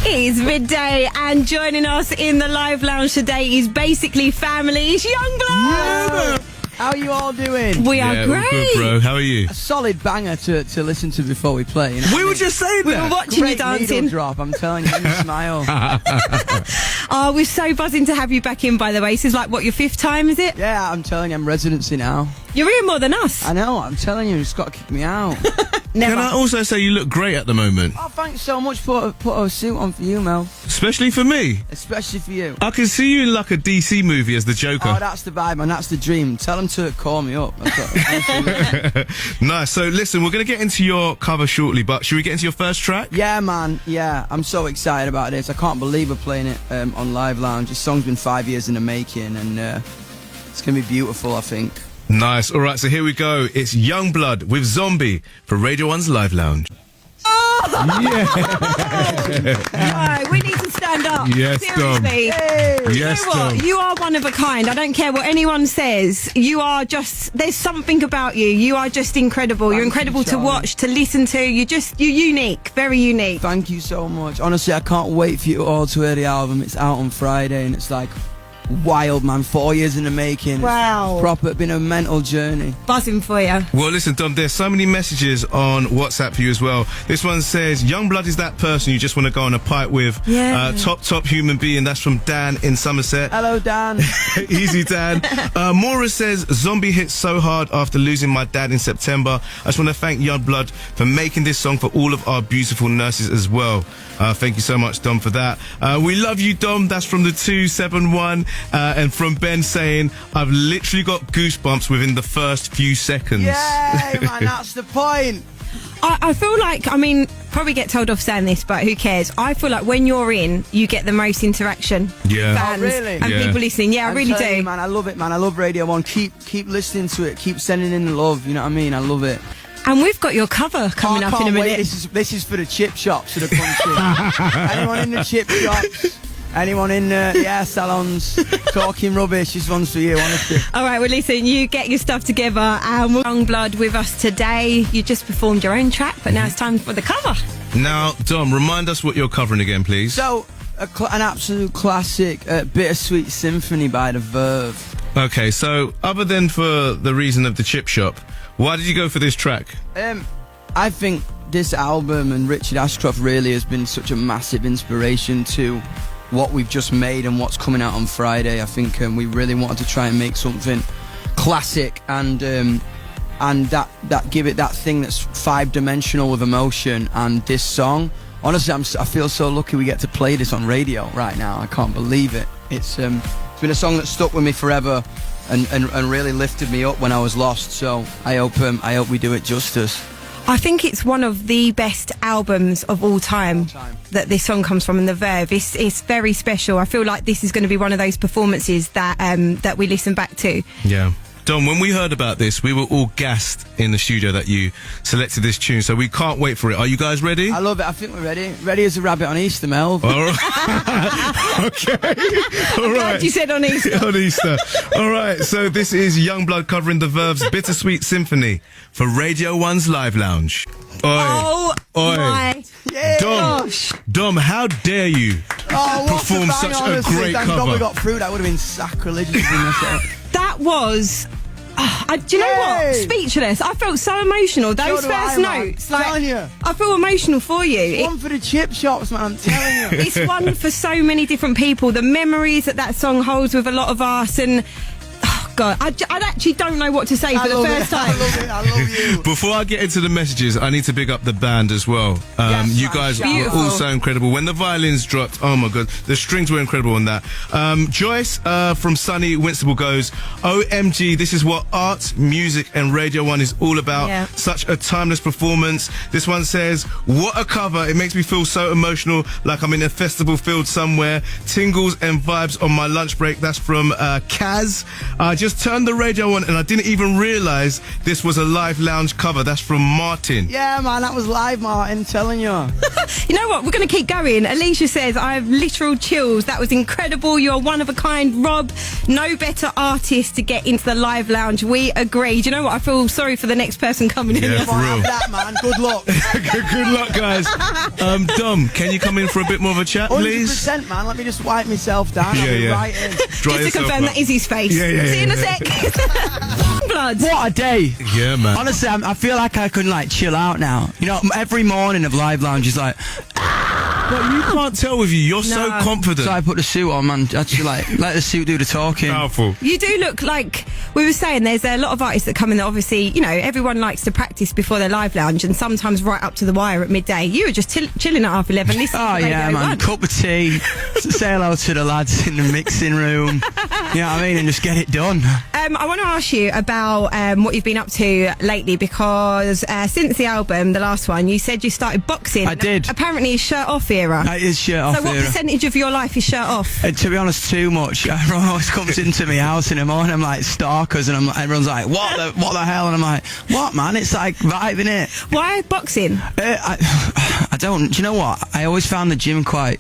It is midday, and joining us in the live lounge today is basically family. It's Yungblud. Yeah. How are you all doing? We are great. Good, bro. How are you? A solid banger to listen to before we play. You know We were just saying We that. were watching you Great dancing. needle drop, I'm telling you, you smile. Oh, we're so buzzing to have you back in, by the way. This is like, what, your fifth time, is it? Yeah, I'm telling you, I'm residency now. You're here more than us. I know, I'm telling you, it's got to kick me out. Never. Can I also say you look great at the moment? Oh, thanks so much. Put a suit on for you, Mel. Especially for me. Especially for you. I can see you in like a DC movie as the Joker. Oh, that's the vibe, man. That's the dream. Tell them to call me up. Nice. So listen, we're going to get into your cover shortly, but should we get into your first track? Yeah, man. Yeah, I'm so excited about this. I can't believe we're playing it on Live Lounge. This song's been 5 years in the making, and it's going to be beautiful, I think. Nice. All right, so here we go. It's Yungblud with Zombie for Radio 1's Live Lounge. Right, we need to stand up. Yes, Dom. Seriously. Yes, You know what? Dom. You are one of a kind. I don't care what anyone says. You are just, there's something about you. You are just incredible. You're Thank incredible you, to Charlie. watch, to listen to. You're unique. Very unique. Thank you so much. Honestly, I can't wait for you all to hear the album. It's out on Friday, and it's like wild, man. 4 years in the making. Wow. It's proper, been a mental journey. Buzzing for you. Well, listen, Dom, there's so many messages on WhatsApp for you as well. This one says, Yungblud is that person you just want to go on a pipe with. Yeah. Top human being. That's from Dan in Somerset. Hello, Dan. Easy, Dan. Maura says, Zombie hit so hard after losing my dad in September. I just want to thank Yungblud for making this song for all of our beautiful nurses as well. Thank you so much, Dom, for that. We love you, Dom. That's from the 271. And from Ben saying, I've literally got goosebumps within the first few seconds. Yay, man, that's the point. I feel like, I mean, probably get told off saying this, but who cares? I feel like when you're in, you get the most interaction. Yeah. Fans Oh, really? and Yeah. people listening. Yeah, I I'm really telling do. you, man, I love it, man. I love Radio 1. Keep listening to it. Keep sending in the love. You know what I mean? I love it. And we've got your cover coming I up in a can't minute. wait. This is for the chip shops of the country. Anyone in the chip shops? Anyone in the hair salons talking rubbish? This one's for you, honestly. All right, well, listen, you get your stuff together, and we're Yungblud with us today. You just performed your own track, but now it's time for the cover. Now, Dom, remind us what you're covering again, please. So, an absolute classic, Bittersweet Symphony by The Verve. Okay, so other than for the reason of the chip shop, why did you go for this track? I think this album and Richard Ashcroft really has been such a massive inspiration to what we've just made and what's coming out on Friday. I think we really wanted to try and make something classic and that give it that thing that's five-dimensional with emotion. And this song, honestly, I feel so lucky we get to play this on radio right now. I can't believe it. It's been a song that stuck with me forever and really lifted me up when I was lost. So I hope we do it justice. I think it's one of the best albums of all time that this song comes from, in The Verve. It's very special. I feel like this is going to be one of those performances that we listen back to. Yeah. Dom, when we heard about this, we were all gassed in the studio that you selected this tune, so we can't wait for it. Are you guys ready? I love it. I think we're ready. Ready as a rabbit on Easter, Mel. All right. Okay. All right. Glad you said on Easter. On Easter. All right. So this is Yungblud covering The Verve's Bittersweet Symphony for Radio 1's Live Lounge. Oi. Oh, Oi. my gosh. Dom, how dare you perform what's the such bang, a honestly. great Thank God cover? we got through. That would have been sacrilegious. That was... do you know what? Hey! Speechless. I felt so emotional. Those So do first I, man. notes. Telling you. I feel emotional for you. One for the chip shops, man. I'm telling you. It's one for so many different people. The memories that song holds with a lot of us, and oh God, I actually don't know what to say for the first time. I love it. I love you. Before I get into the messages, I need to big up the band as well. Yes, you man, guys shout were out. all so incredible. When the violins dropped, oh my God, the strings were incredible on that. Joyce from Sunny Winstable goes, OMG, this is what art, music and Radio 1 is all about. Yeah. Such a timeless performance. This one says, what a cover. It makes me feel so emotional, like I'm in a festival field somewhere. Tingles and vibes on my lunch break. That's from Kaz. just turned the radio on and I didn't even realise this was a live lounge cover. That's from Martin. Yeah, man, that was live, Martin, telling you. You know what? We're going to keep going. Alicia says, I have literal chills. That was incredible. You're one of a kind. Rob, no better artist to get into the live lounge. We agree. Do you know what? I feel sorry for the next person coming in. Yeah, for real. That, man. Good luck. Good luck, guys. Dom, can you come in for a bit more of a chat, please? 100%, man. Let me just wipe myself down. I'll be right in. Dry Just to yourself confirm, up. that is his face. See you in a sec. Blood. What a day. Yeah, man. Honestly, I feel like I can like chill out now. You know, every morning of Live Lounge is like, But you can't tell with you. You're so No. confident. so I put the suit on, man. Actually, like, let the suit do the talking. Powerful. You do look like, we were saying, there's a lot of artists that come in that obviously, you know, everyone likes to practice before their live lounge and sometimes right up to the wire at midday. You were just chilling at 11:30 listening Oh to yeah, Radio man. 1. Cup of tea. Say hello to the lads in the mixing room. You know what I mean? And just get it done. I want to ask you about what you've been up to lately because since the album, the last one, you said you started boxing. I did. Apparently, it's shirt off era. It is shirt off So what era. percentage of your life is shirt off? To be honest, too much. Everyone always comes into my house in the morning. I'm like stalkers, and everyone's like, "What the hell?" And I'm like, "What, man? It's like vibing it." Why boxing? I don't. Do you know what? I always found the gym quite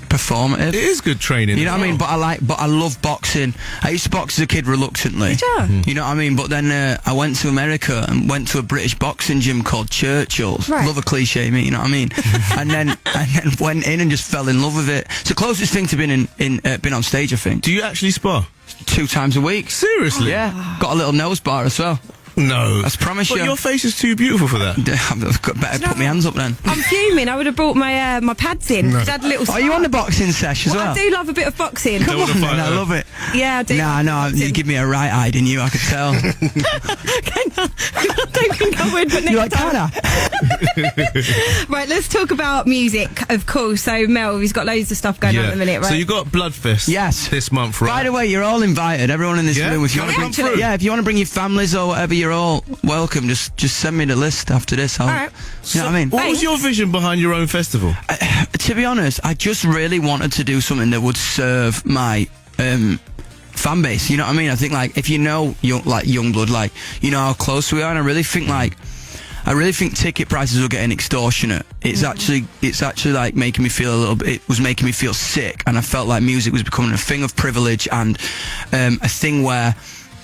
performative. It is good training. You know as what I mean? well. But I love boxing. I used to box as a kid reluctantly. Sure. You know what I mean? But then I went to America and went to a British boxing gym called Churchill's. Right. Love a cliche, mate. You know what I mean? and then went in and just fell in love with it. It's the closest thing to been on stage, I think. Do you actually spar? 2 times a week. Seriously? Yeah. Got a little nose bar as well. No. I promise But you. your face is too beautiful for that. I've got better put my hands up then. I'm fuming. I would have brought my my pads in. 'Cause I had a little. Are you on the boxing sesh as well? I do love a bit of boxing. Don't Come wanna on, fight then, I her. love it. Yeah, I do. No, you give me a right eye, didn't you? I could tell. I don't think I would, but next You're like, time. Tanner. Right, let's talk about music, of course. So, Mel, he's got loads of stuff going on at the minute, right? So you got Bloodfest Yes. this month, right? By the way, you're all invited. Everyone in this Yeah? room. If you Can want I to come bring, through? yeah, if you want to bring your families or whatever, you're all welcome. Just send me the list after this. All right. You know what I mean? What was Thanks. your vision behind your own festival? To be honest, I just really wanted to do something that would serve my fan base. You know what I mean? I think like if you know Yungblud, like you know how close we are, and I really think ticket prices were getting extortionate. It's actually like making me feel a little bit. It was making me feel sick, and I felt like music was becoming a thing of privilege and a thing where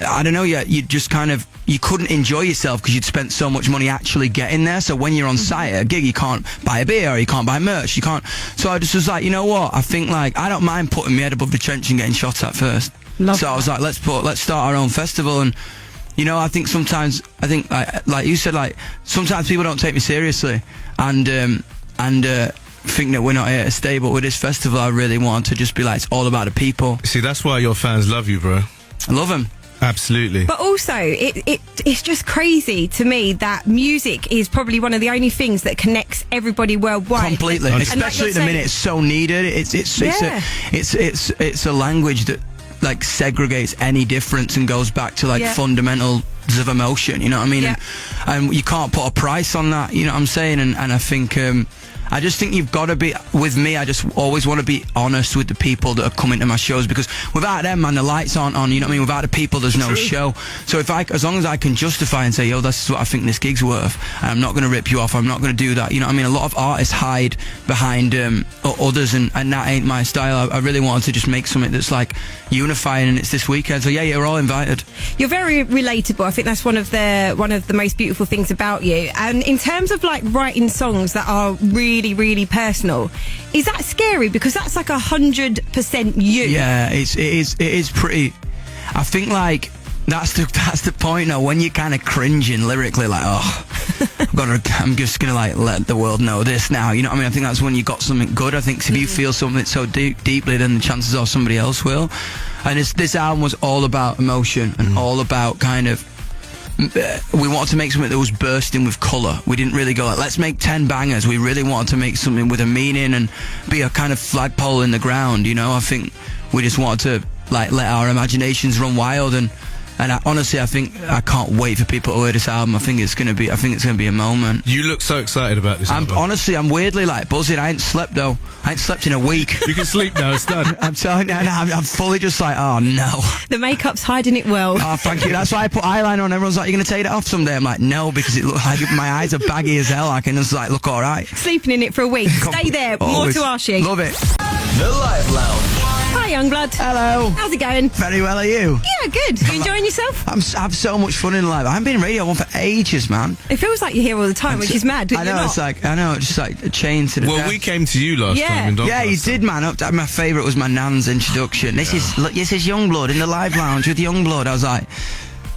I don't know. Yeah, you just kind of you couldn't enjoy yourself because you'd spent so much money actually getting there. So when you're on site at a gig, you can't buy a beer or you can't buy merch. You can't. So I just was like, you know what? I think like I don't mind putting my head above the trench and getting shot at first. Love so I was like, let's start our own festival. And you know, I think sometimes like you said, like sometimes people don't take me seriously and think that we're not here to stay. But with this festival, I really want to just be like, it's all about the people. See, that's why your fans love you, bro. I love them. Absolutely. But also, it's just crazy to me that music is probably one of the only things that connects everybody worldwide. Completely, And especially at the like minute, it's so needed. It's a language that like segregates any difference and goes back to like fundamentals of emotion. You know what I mean? Yeah. And you can't put a price on that. You know what I'm saying? And I think. I just think you've got to be, with me, I just always want to be honest with the people that are coming to my shows, because without them, man, the lights aren't on, you know what I mean? Without the people, there's no show. So as long as I can justify and say, yo, this is what I think this gig's worth, and I'm not going to rip you off, I'm not going to do that, you know what I mean? A lot of artists hide behind others, and that ain't my style. I really wanted to just make something that's like unifying, and it's this weekend, so yeah, you're all invited. You're very relatable. I think that's one of the most beautiful things about you. And in terms of like writing songs that are really, really personal, is that scary? Because that's like 100% you. Yeah, it is pretty. I think like that's the point now, when you're kind of cringing lyrically, like, I'm just gonna like let the world know this now. You know what I mean? I think that's when you got something good. I think if you feel something so deeply, then the chances are somebody else will. And this album was all about emotion and all about kind of. We wanted to make something that was bursting with colour. We didn't really go like, let's make 10 bangers. We really wanted to make something with a meaning and be a kind of flagpole in the ground, you know? I think we just wanted to like let our imaginations run wild, and And honestly, I think I can't wait for people to hear this album. I think it's gonna be a moment. You look so excited about this album. I'm weirdly like buzzing. I ain't slept though. I ain't slept in a week. You can sleep now, it's done. I'm telling you, I'm fully just like, oh no. The makeup's hiding it well. Oh, thank you. That's why I put eyeliner on. Everyone's like, you're going to take it off someday? I'm like, no, because it looks like my eyes are baggy as hell. I can just like look all right. Sleeping in it for a week. Stay there. More Always. to ask you. Love it. The Live Lounge. Hi, Yungblud. Hello. How's it going? Very well, are you? Yeah, good. You enjoying yourself? I have so much fun in life. I haven't been in radio one for ages, man. It feels like you're here all the time, which is mad. I know, it's just like a chain to the Well, death. we came to you last time. In Yeah, you Doncaster. did, man. My favourite was my nan's introduction. This is Yungblud in the Live Lounge with Yungblud. I was like,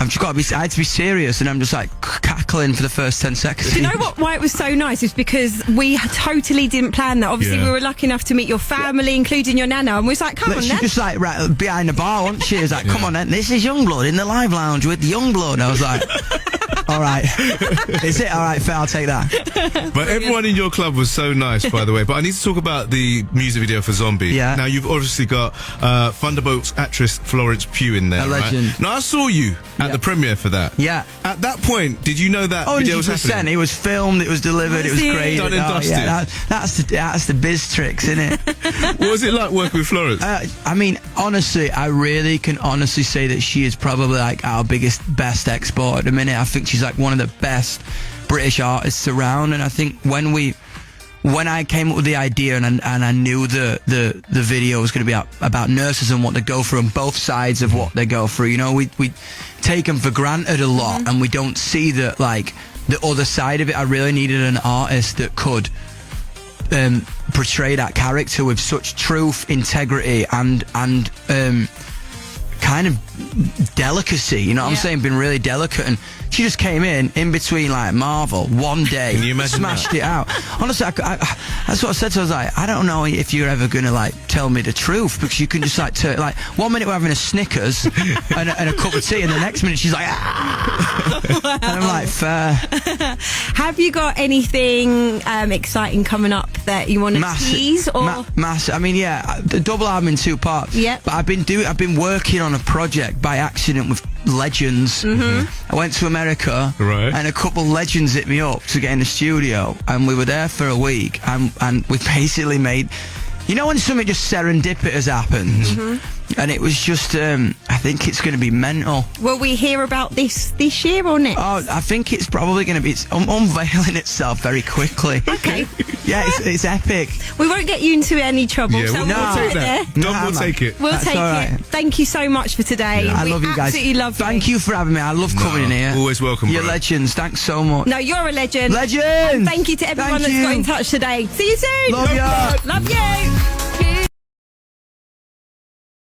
I had to be serious, and I'm just like cackling for the first 10 seconds. Do you know why it was so nice? Is because we totally didn't plan that. Obviously, Yeah. we were lucky enough to meet your family, including your nana, and we was like, come on, She Nan. just like right behind the bar, wasn't she? She was like, come on then, this is Yungblud in the Live Lounge with Yungblud. I was like, all right. Is it? All right, fair, I'll take that. But everyone in your club was so nice, by the way. But I need to talk about the music video for Zombie. Yeah. Now, you've obviously got Thunderbolts actress Florence Pugh in there, A legend. right? Now, I saw you at the premiere for that. Yeah. At that point, did you know that video was 100%. happening? It was filmed, it was delivered, it was Was it? great. Done and dusted. Yeah, that's the biz tricks, isn't it? What was it like working with Florence? I mean, honestly, I really can honestly say that she is probably like our best export at the minute. I think she's like one of the best British artists around, and I think when I came up with the idea and I knew the video was going to be about nurses and what they go through and both sides of what they go through, you know, we take them for granted a lot, and we don't see the other side of it. I really needed an artist that could portray that character with such truth, integrity, and kind of delicacy, you know what I'm saying, been really delicate. And she just came in between like Marvel one day. Can you imagine smashed that? it out. Honestly, that's what I said to her. I was like, I don't know if you're ever gonna like tell me the truth, because you can just like like 1 minute we're having a Snickers and a cup of tea, and the next minute she's like, ah! And I'm like, fair. Have you got anything exciting coming up that you want to tease? Or Massive. I mean, yeah, the double album in 2 parts. Yep. But I've been working on a project by accident with legends. I went to America, Right. and a couple legends hit me up to get in the studio, and we were there for a week, and we basically made, you know, when something just serendipitous happens. And it was just, I think it's going to be mental. will we hear about this year or next? Oh, I think it's probably going to be unveiling itself very quickly. Okay. Yeah, it's epic. We won't get you into any trouble. Yeah, so we'll we'll take sit that. there. Dom will man. take it. We'll That's take all right. it. Thank you so much for today. Yeah. I We love you guys. absolutely love you. Thank you for having me. I love coming in here. Always welcome, You're bro. legends. Thanks so much. No, you're a legend. Legend! And thank you to everyone Thank that's got you. in touch today. See you soon. Love ya. Love you.